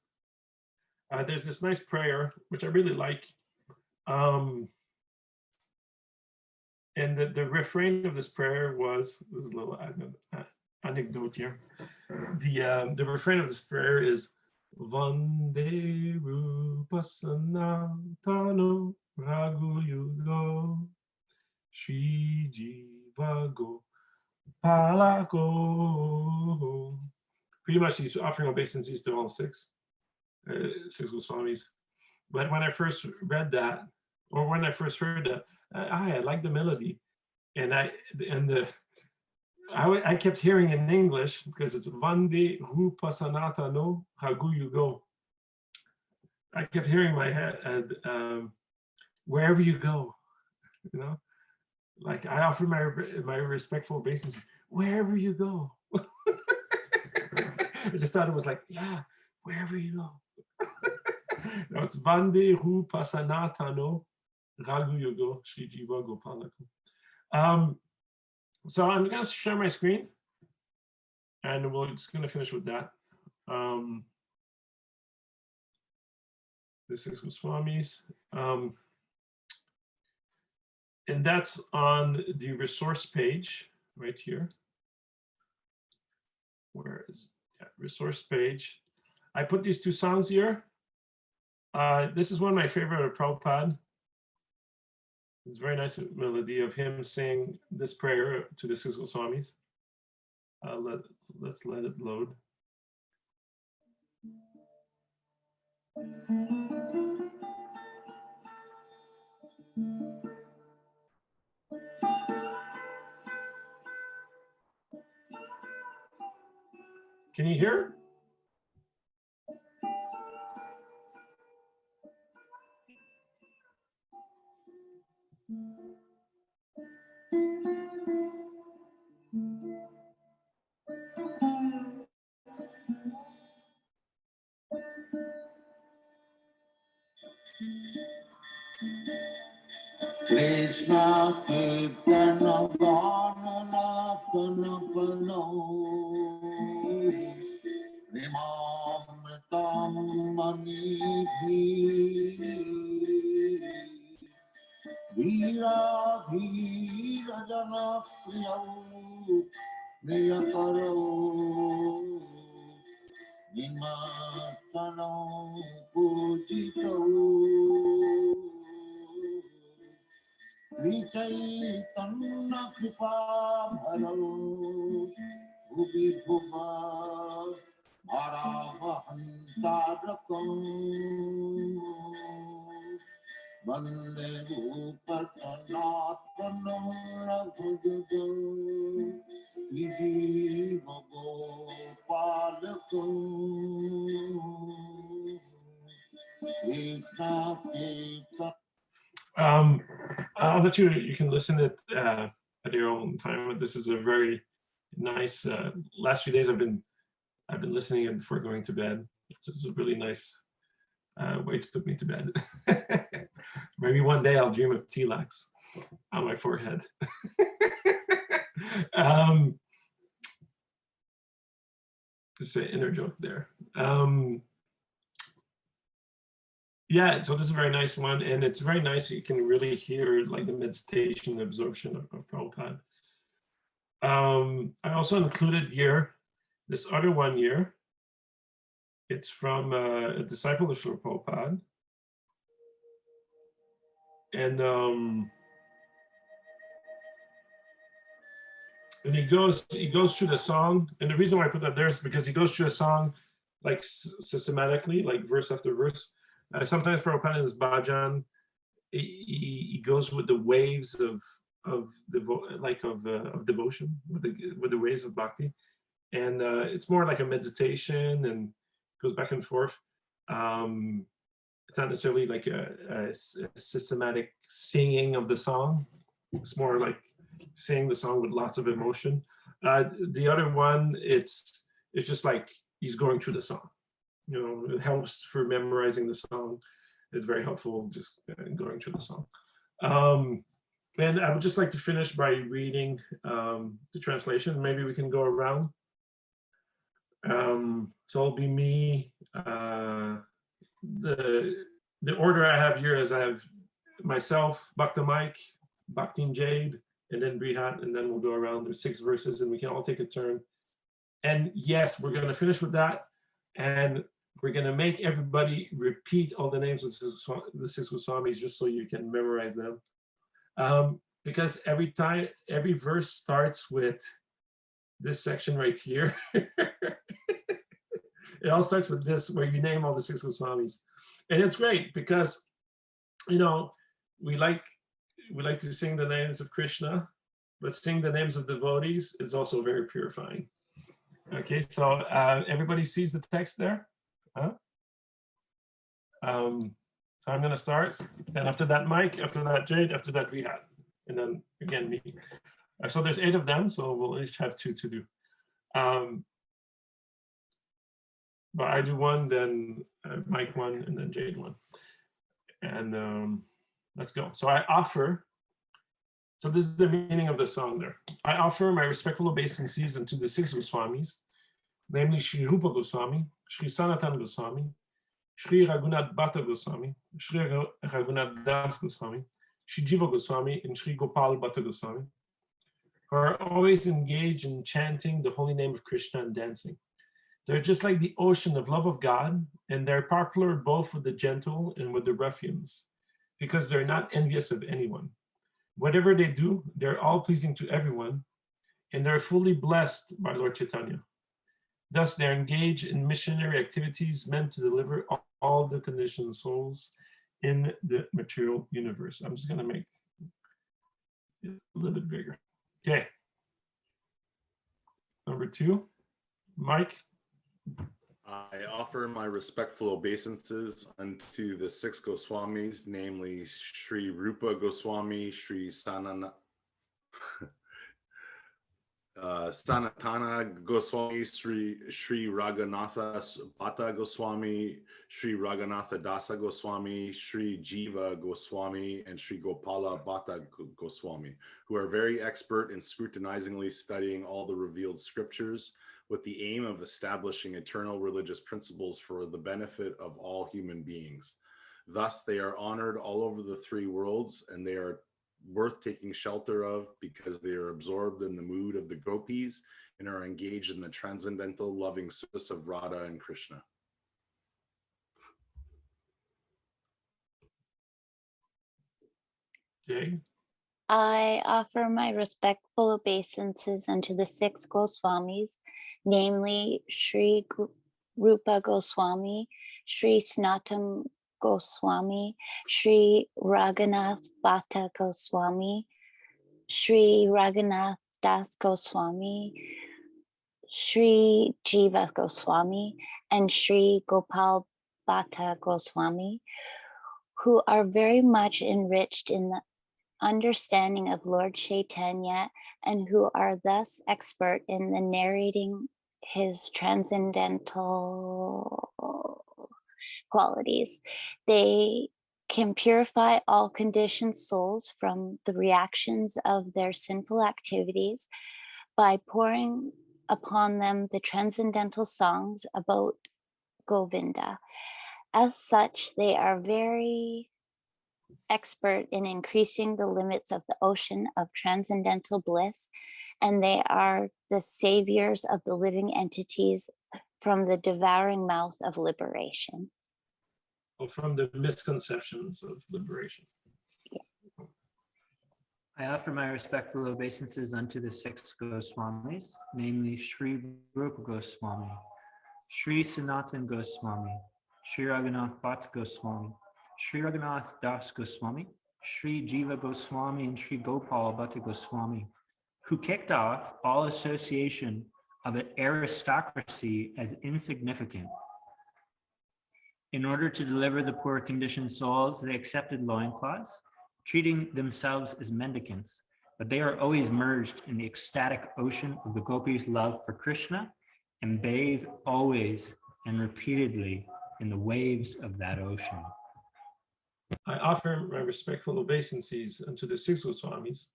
There's this nice prayer which I really like, and the refrain of this prayer was, this is a little anecdote here. The refrain of this prayer is Vande Rupa Sanatano Raghu Yugo Shri Jiva Goswami. Pretty much he's offering obeisances to all six Goswamis. But when I first read that, or when I first heard that, I liked the melody, and I kept hearing in English, because it's Vande Rupa Sanatano Raghu Yugo. I kept hearing in my head, wherever you go, you know, like I offer my respectful obeisance wherever you go. I just thought it was like, yeah, wherever you go. No, it's Vande Rupa Sanatano Raghu Yugo Shri Jiva Gopalako. So I'm going to share my screen, and we're just going to finish with that. The Six Goswamis. And that's on the resource page right here. Where is that resource page? I put these two songs here. This is one of my favorite of Prabhupada. It's a very nice melody of him saying this prayer to the Six Goswamis. Let's let it load. Can you hear? Krishna Kirtana Varnana Panapano Rimamritam Manibhi Veera Veera Jana Priyau Niyakaro Nimatano Pujito Sri Chaitanya Kripa Bharo Bhubi Bhuva Bharavahantadrakam Vande Rupa Sanatanam Raghujugo Sri Jiva Gopalakam Krishna Kirtana. I'll let you can listen to it at your own time. But this is a very nice. Last few days I've been listening it before going to bed. It's a really nice way to put me to bed. Maybe one day I'll dream of Tilax on my forehead. Just an inner joke there. Yeah, so this is a very nice one, and it's very nice. You can really hear like the meditation absorption of Prabhupada. I also included here this other one here. It's from a disciple of Srila Prabhupada. And he goes through the song, and the reason why I put that there is because he goes through a song like systematically, like verse after verse. Sometimes Prabhupada in his bhajan, he goes with the waves of devotion, with the waves of bhakti, and it's more like a meditation and goes back and forth. It's not necessarily like a systematic singing of the song. It's more like singing the song with lots of emotion. The other one, it's it's just like he's going through the song. You know, it helps for memorizing the song. It's very helpful just going through the song. And I would just like to finish by reading the translation. Maybe we can go around. So it'll be me. The order I have here is I have myself, Bhakti Mike, Bhakti Jade, and then Brihat, and then we'll go around. There's 6 verses, and we can all take a turn. And yes, we're going to finish with that, and we're going to make everybody repeat all the names of the 6 Goswamis just so you can memorize them. Because every verse starts with this section right here. It all starts with this, where you name all the 6 Goswamis. And it's great because, you know, we like to sing the names of Krishna, but sing the names of devotees is also very purifying. Okay, so everybody sees the text there? Huh? So I'm going to start. Then after that, Mike, after that, Jade, after that, Rihad. And then again, me. So there's 8 of them, so we'll each have 2 to do. But I do 1, then Mike 1, and then Jade 1. And let's go. So I offer, so this is the meaning of the song there. I offer my respectful obeisances unto the 6 Goswamis, namely Sri Rupa Goswami, Sri Sanatana Goswami, Sri Raghunath Bhatta Goswami, Sri Raghunath Das Goswami, Sri Jivo Goswami, and Sri Gopal Bhatta Goswami, who are always engaged in chanting the holy name of Krishna and dancing. They're just like the ocean of love of God, and they're popular both with the gentle and with the ruffians, because they're not envious of anyone. Whatever they do, they're all pleasing to everyone, and they're fully blessed by Lord Chaitanya. Thus, they're engaged in missionary activities meant to deliver all the conditioned souls in the material universe. I'm just going to make it a little bit bigger. Okay. Number 2, Mike. I offer my respectful obeisances unto the 6 Goswamis, namely Sri Rupa Goswami, Sri Sanatana Goswami, Sri Raghunatha Bhatta Goswami, Sri Raghunatha Dasa Goswami, Sri Jiva Goswami, and Sri Gopala Bhatta Goswami, who are very expert in scrutinizingly studying all the revealed scriptures with the aim of establishing eternal religious principles for the benefit of all human beings. Thus, they are honored all over the 3 worlds, and they are worth taking shelter of because they are absorbed in the mood of the gopis and are engaged in the transcendental loving service of Radha and Krishna. Jade. I offer my respectful obeisances unto the 6 Goswamis, namely Sri Rupa Goswami, Sri Sanatana Goswami, Sri Raghunath Bhatta Goswami, Sri Raghunath Das Goswami, Sri Jiva Goswami, and Sri Gopal Bhatta Goswami, who are very much enriched in the understanding of Lord Chaitanya, and who are thus expert in the narrating his transcendental qualities. They can purify all conditioned souls from the reactions of their sinful activities by pouring upon them the transcendental songs about Govinda. As such, they are very expert in increasing the limits of the ocean of transcendental bliss, and they are the saviors of the living entities from the devouring mouth of liberation. Or from the misconceptions of liberation. Yeah. I offer my respectful obeisances unto the 6 Goswamis, namely Sri Rupa Goswami, Sri Sanatana Goswami, Sri Raghunath Bhatta Goswami, Sri Raghunath Das Goswami, Sri Jiva Goswami, and Sri Gopal Bhatta Goswami, who kicked off all association of an aristocracy as insignificant. In order to deliver the poor conditioned souls, they accepted loincloths, treating themselves as mendicants, but they are always merged in the ecstatic ocean of the gopis' love for Krishna and bathe always and repeatedly in the waves of that ocean. I offer my respectful obeisances unto the Six Goswamis,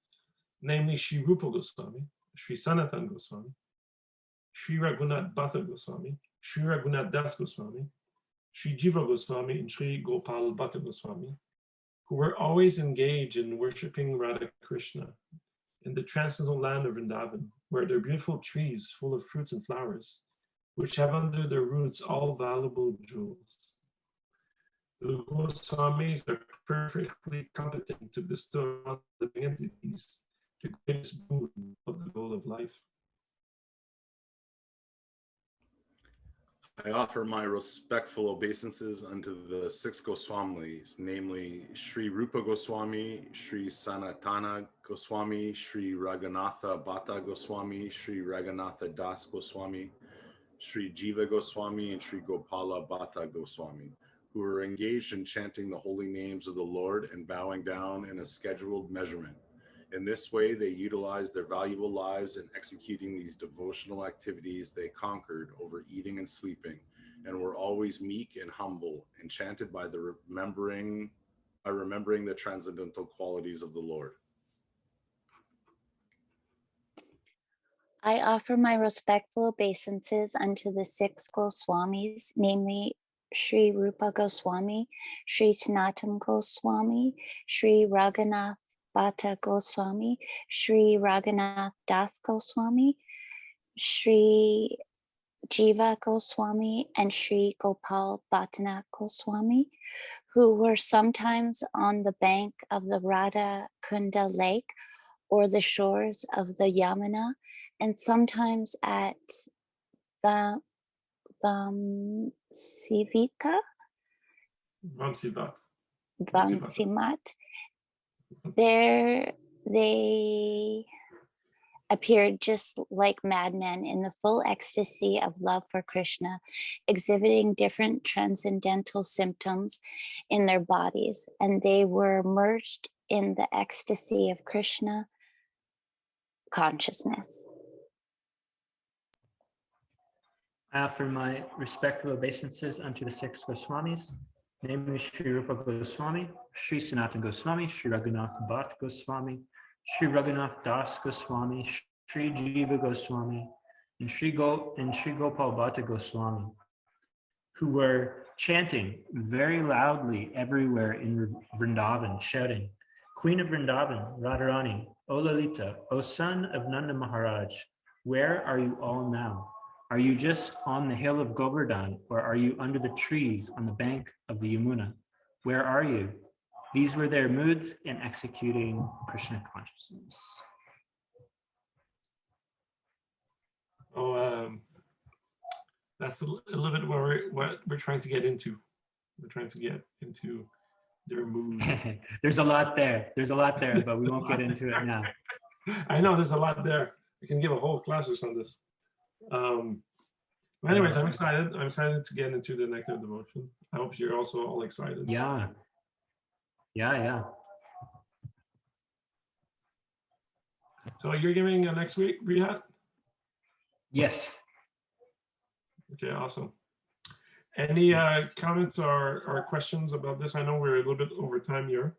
namely Sri Rupa Goswami, Sri Sanatan Goswami, Sri Raghunath Bhatta Goswami, Sri Raghunath Das Goswami, Sri Jivo Goswami, and Sri Gopal Bhatta Goswami, who were always engaged in worshipping Radha Krishna in the transcendental land of Vrindavan, where there are beautiful trees full of fruits and flowers, which have under their roots all valuable jewels. The Goswamis are perfectly competent to bestow on the entities the greatest boon of the goal of life. I offer my respectful obeisances unto the Six Goswamis, namely Sri Rupa Goswami, Sri Sanatana Goswami, Sri Raghunatha Bhatta Goswami, Sri Raghunatha Das Goswami, Sri Jiva Goswami, and Sri Gopala Bhatta Goswami, who are engaged in chanting the holy names of the Lord and bowing down in a scheduled measurement. In this way, they utilized their valuable lives in executing these devotional activities they conquered over eating and sleeping, and were always meek and humble, enchanted by remembering the transcendental qualities of the Lord. I offer my respectful obeisances unto the Six Goswamis, namely Sri Rupa Goswami, Sri Sanatan Goswami, Sri Raghunath Bhatta Goswami, Sri Raghunath Das Goswami, Sri Jiva Goswami, and Sri Gopal Bhatta Goswami, who were sometimes on the bank of the Radha Kunda lake or the shores of the Yamuna, and sometimes at Vamsimat. There they appeared just like madmen in the full ecstasy of love for Krishna, exhibiting different transcendental symptoms in their bodies, and they were merged in the ecstasy of Krishna consciousness. I offer my respectful obeisances unto the Six Goswamis, namely Sri Rupa Goswami, Sri Sanatan Goswami, Sri Raghunath Bhatta Goswami, Sri Raghunath Das Goswami, Sri Jiva Goswami, and Sri Gopal Bhatta Goswami, who were chanting very loudly everywhere in Vrindavan, shouting, "Queen of Vrindavan, Radharani, O Lalita, O son of Nanda Maharaj, where are you all now? Are you just on the hill of Govardhan, or are you under the trees on the bank of the Yamuna? Where are you?" These were their moods in executing Krishna consciousness. That's a little bit what we're trying to get into. We're trying to get into their mood. There's a lot there. There's a lot there, but we won't get into it now. I know there's a lot there. We can give a whole class on this. Anyways, I'm excited. I'm excited to get into the Nectar of Devotion. I hope you're also all excited. Yeah. So you're giving next week, Brihat? Yes. Okay, awesome. Any comments or questions about this? I know we're a little bit over time here.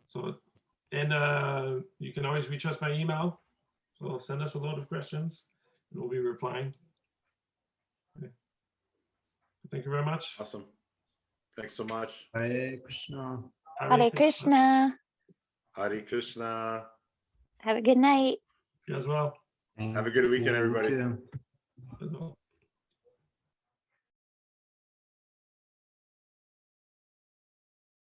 So, and you can always reach us by email. So send us a load of questions and we'll be replying. Okay. Thank you very much. Awesome. Thanks so much. Hare Krishna. Hare Krishna. Hare Krishna. Have a good night. You as well. Have a good weekend, everybody. You too.